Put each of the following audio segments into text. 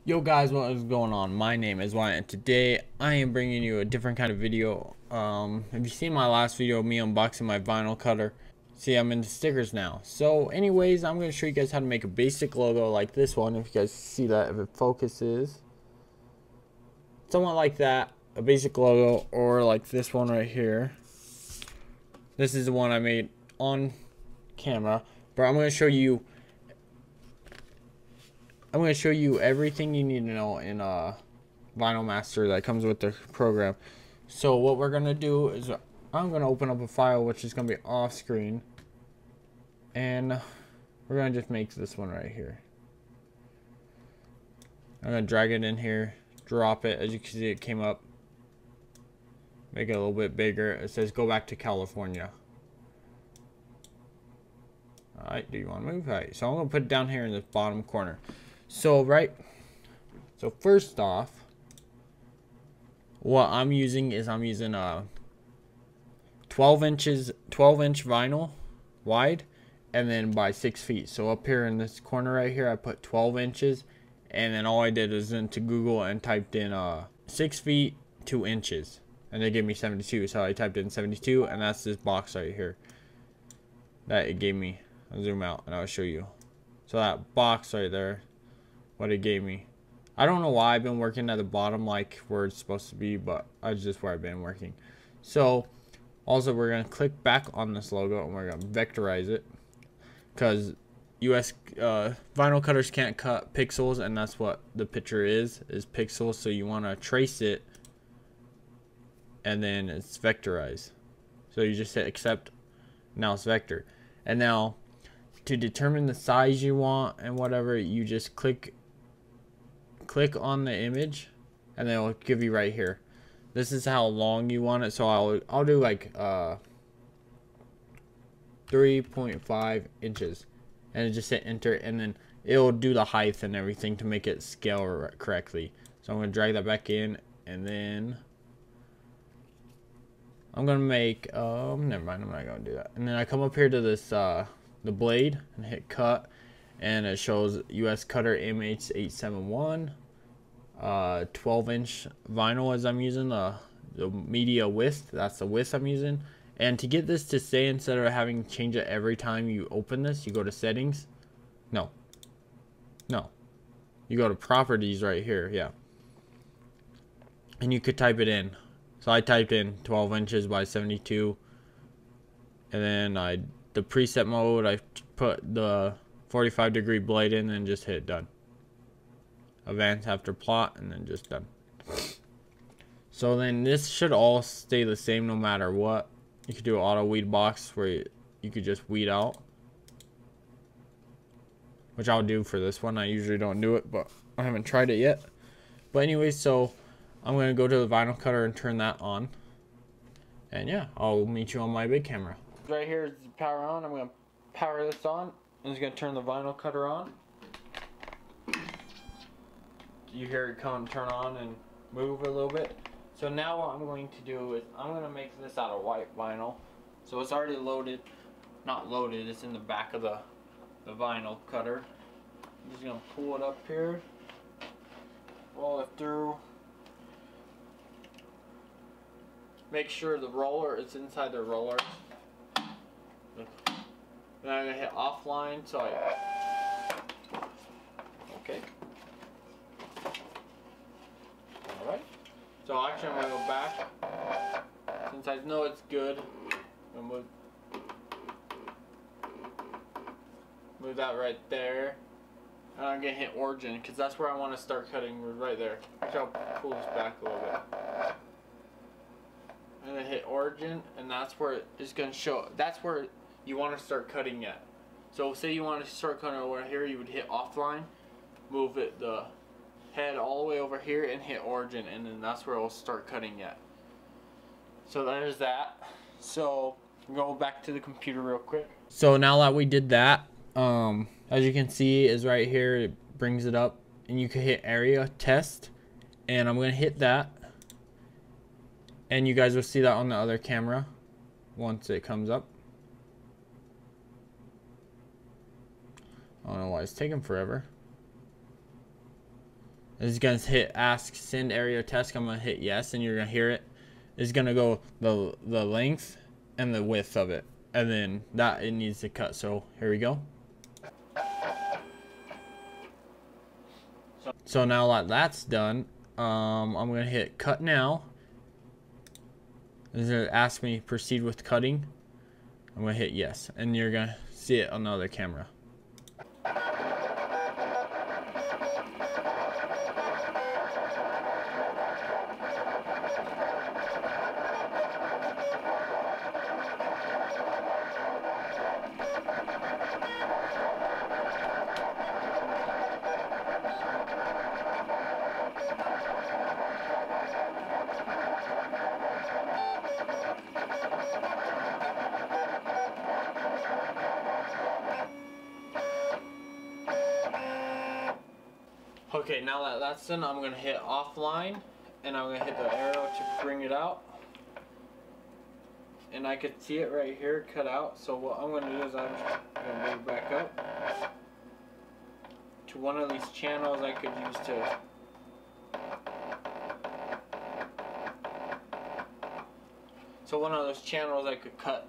Yo guys, what is going on? My name is Wyatt and today I am bringing you a different kind of video. If you seen my last video of me unboxing my vinyl cutter, see I'm into stickers now. So anyways, I'm going to show you guys how to make a basic logo like this one. If you guys see that, if it focuses. Somewhat like that, a basic logo, or like this one right here. This is the one I made on camera, but I'm going to show you everything you need to know in Vinyl Master that comes with the program. So what we're gonna do is I'm gonna open up a file which is gonna be off screen, and we're gonna just make this one right here. I'm gonna drag it in here, drop it. As you can see, it came up. Make it a little bit bigger. It says go back to California. Alright, do you want to move? Alright, so I'm gonna put it down here in this bottom corner. So first off, what I'm using is I'm using a 12 inch vinyl wide, and then by 6 feet. So up here in this corner right here, I put 12 inches, and then all I did is into Google and typed in 6 feet 2 inches, and they gave me 72. So I typed in 72, and that's this box right here that it gave me. I'll zoom out and I'll show you. So that box right there, what it gave me. I don't know why I've been working at the bottom like where it's supposed to be, but that's just where I've been working. So also we're going to click back on this logo and we're going to vectorize it, because US vinyl cutters can't cut pixels, and that's what the picture is pixels. So you want to trace it and then it's vectorized. So you just hit accept, now it's vector. And now to determine the size you want and whatever, you just click on the image and then it'll give you right here. This is how long you want it. So I'll do like 3.5 inches, and just hit enter, and then it'll do the height and everything to make it scale correctly. So I'm gonna drag that back in, and then I'm gonna make never mind, I'm not gonna do that. And then I come up here to this the blade and hit cut, and it shows US cutter MH871, 12 inch vinyl as I'm using, the media width, that's the width I'm using. And to get this to stay, instead of having to change it every time you open this, you go to settings. No, you go to properties right here, yeah, and you could type it in. So I typed in 12 inches by 72, and then the preset mode, I put the 45-degree blade in and just hit done. Advance after plot, and then just done. So then this should all stay the same no matter what. You could do an auto weed box where you could just weed out, which I'll do for this one. I usually don't do it, but I haven't tried it yet. But anyway, so I'm going to go to the vinyl cutter and turn that on. And yeah, I'll meet you on my big camera. Right here is the power on. I'm going to power this on. I'm just going to turn the vinyl cutter on. You hear it come turn on and move a little bit. So now what I'm going to do is I'm going to make this out of white vinyl. So it's already loaded. Not loaded, it's in the back of the vinyl cutter. I'm just going to pull it up here. Roll it through. Make sure the roller is inside the roller. Then I'm going to hit offline. Okay. Alright. So actually I'm going to go back. Since I know it's good, I'm going to move that right there. And I'm going to hit origin, because that's where I want to start cutting, right there. Actually, I'll pull this back a little bit. And then hit origin, and that's where it's going to show. That's where you want to start cutting at. So say you want to start cutting over here, you would hit offline, move it the head all the way over here, and hit origin, and then that's where it will start cutting at. So there's that. So go back to the computer real quick. So now that we did that, as you can see is right here, it brings it up, and you can hit area test, and I'm gonna hit that, and you guys will see that on the other camera once it comes up. I don't know why it's taking forever. It's gonna hit ask send area test. I'm gonna hit yes, and you're gonna hear it. It's gonna go the length and the width of it, and then that it needs to cut. So here we go. So now that that's done, I'm gonna hit cut now. It's gonna ask me proceed with cutting. I'm gonna hit yes, and you're gonna see it on the other camera. Okay, now that that's done, I'm gonna hit offline, and I'm gonna hit the arrow to bring it out. And I could see it right here cut out. So what I'm gonna do is I'm gonna move back up to one of these channels I could use to one of those channels I could cut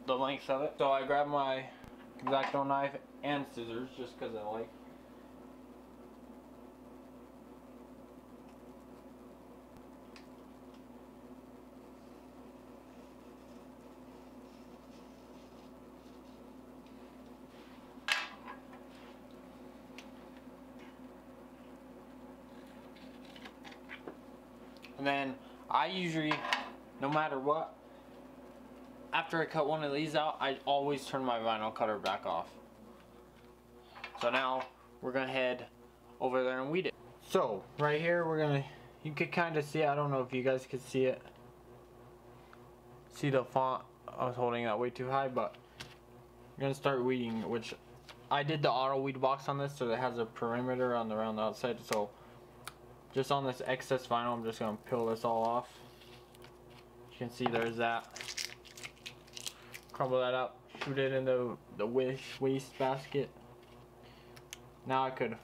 the length of it. So I grabbed my X-Acto knife and scissors just because I like. And then I usually, no matter what, after I cut one of these out, I always turn my vinyl cutter back off. So now we're gonna head over there and weed it. So right here you could kind of see it. I don't know if you guys could see it. See the font? I was holding that way too high, but we're gonna start weeding, which I did the auto weed box on this, so it has a perimeter around the outside. So just on this excess vinyl, I'm just gonna peel this all off. You can see there's that. Crumble that up, shoot it in the waste basket. Now I could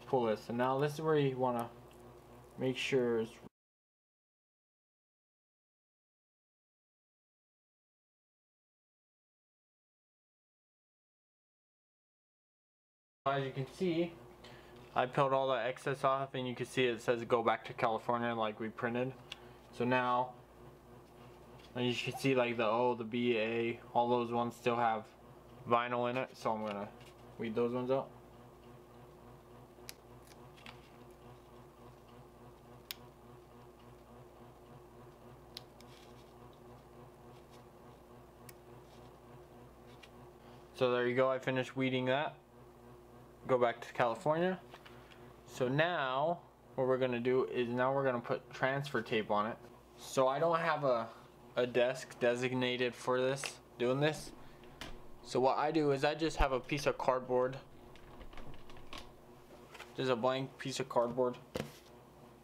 pull this, and now this is where you wanna make sure it's as you can see, I peeled all the excess off, and you can see it says go back to California like we printed. So now, and you can see like the O, the B, A, all those ones still have vinyl in it. So I'm gonna weed those ones out. So there you go, I finished weeding that. Go back to California. So now what we're gonna do is now we're gonna put transfer tape on it. So I don't have a desk designated for this, doing this. So what I do is I just have a piece of cardboard. Just a blank piece of cardboard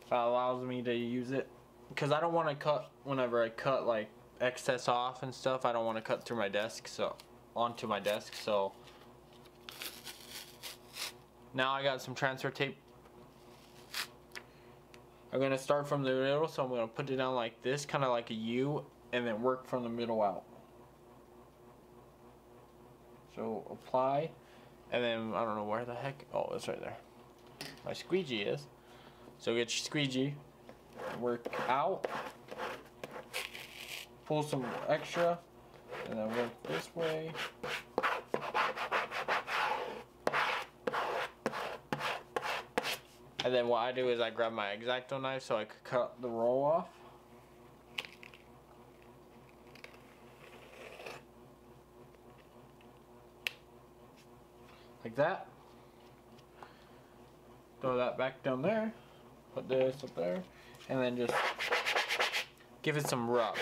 that allows me to use it. Because I don't want to cut, whenever I cut like excess off and stuff, I don't want to cut through my desk, so onto my desk. So now I got some transfer tape. I'm going to start from the middle, so I'm going to put it down like this, kind of like a U, and then work from the middle out. So apply, and then I don't know where the heck, oh, it's right there. My squeegee is. So get your squeegee, work out, pull some extra, and then work this way. And then what I do is I grab my X-Acto knife so I could cut the roll off. Like that. Throw that back down there. Put this up there. And then just give it some rub.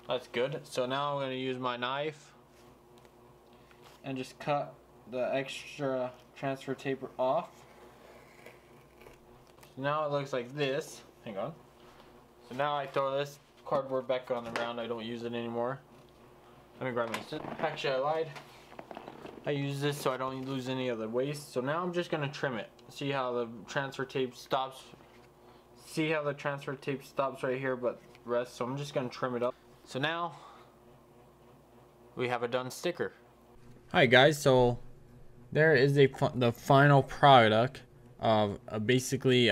That's good. So now I'm going to use my knife and just cut the extra transfer tape off. So now it looks like this. Hang on. So now I throw this cardboard back on the ground. I don't use it anymore. Let me grab my scissors. Actually, I lied. I use this so I don't lose any of the waste. So now I'm just gonna trim it. See how the transfer tape stops? See how the transfer tape stops right here, but the rest. So I'm just gonna trim it up. So now we have a done sticker. Hi guys, so there is the final product of basically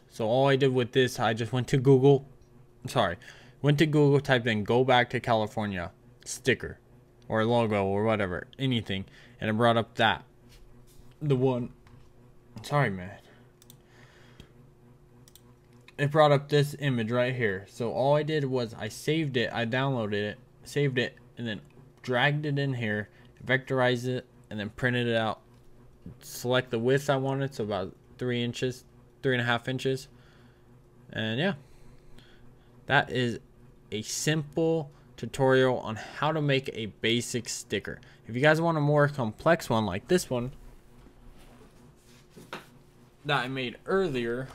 so all I did with this, I just went to Google. Went to Google, typed in "Go Back to California" sticker or logo or whatever, anything, and it brought up the one. Sorry, man. It brought up this image right here. So all I did was I saved it, I downloaded it, saved it, and then dragged it in here, vectorized it, and then printed it out. Select the width I wanted, so about 3 inches, 3.5 inches, and yeah, that is a simple tutorial on how to make a basic sticker. If you guys want a more complex one like this one that I made earlier,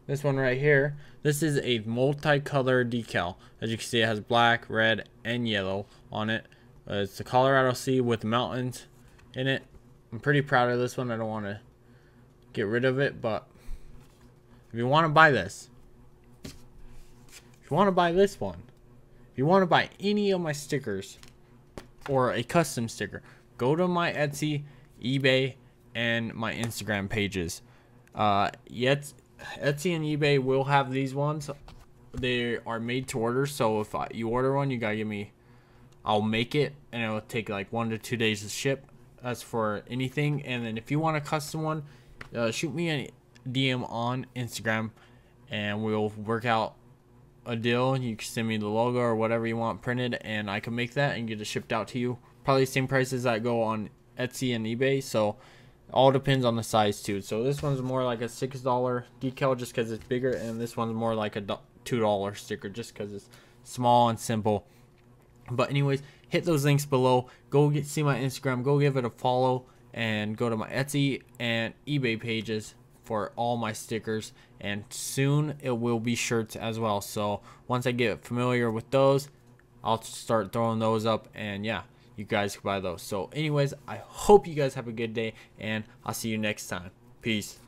this one right here, this is a multicolor decal. As you can see, it has black, red, and yellow on it. It's the Colorado Sea with mountains in it. I'm pretty proud of this one. I don't want to get rid of it, but if you want to buy this, if you want to buy this one, if you want to buy any of my stickers or a custom sticker, go to my Etsy, eBay, and my Instagram pages. Yet Etsy and eBay will have these ones. They are made to order, so if you order one, you gotta give me, I'll make it, and it'll take like 1 to 2 days to ship. That's for anything. And then if you want a custom one, shoot me a DM on Instagram, and we'll work out a deal. You can send me the logo or whatever you want printed, and I can make that and get it shipped out to you. Probably the same prices that go on Etsy and eBay, so all depends on the size too. So this one's more like a $6 decal just because it's bigger, and this one's more like a $2 sticker just because it's small and simple. But anyways, hit those links below. Go see my Instagram, go give it a follow, and go to my Etsy and eBay pages for all my stickers, and soon it will be shirts as well. So once I get familiar with those, I'll start throwing those up, and yeah, you guys can buy those. So anyways, I hope you guys have a good day, and I'll see you next time. Peace.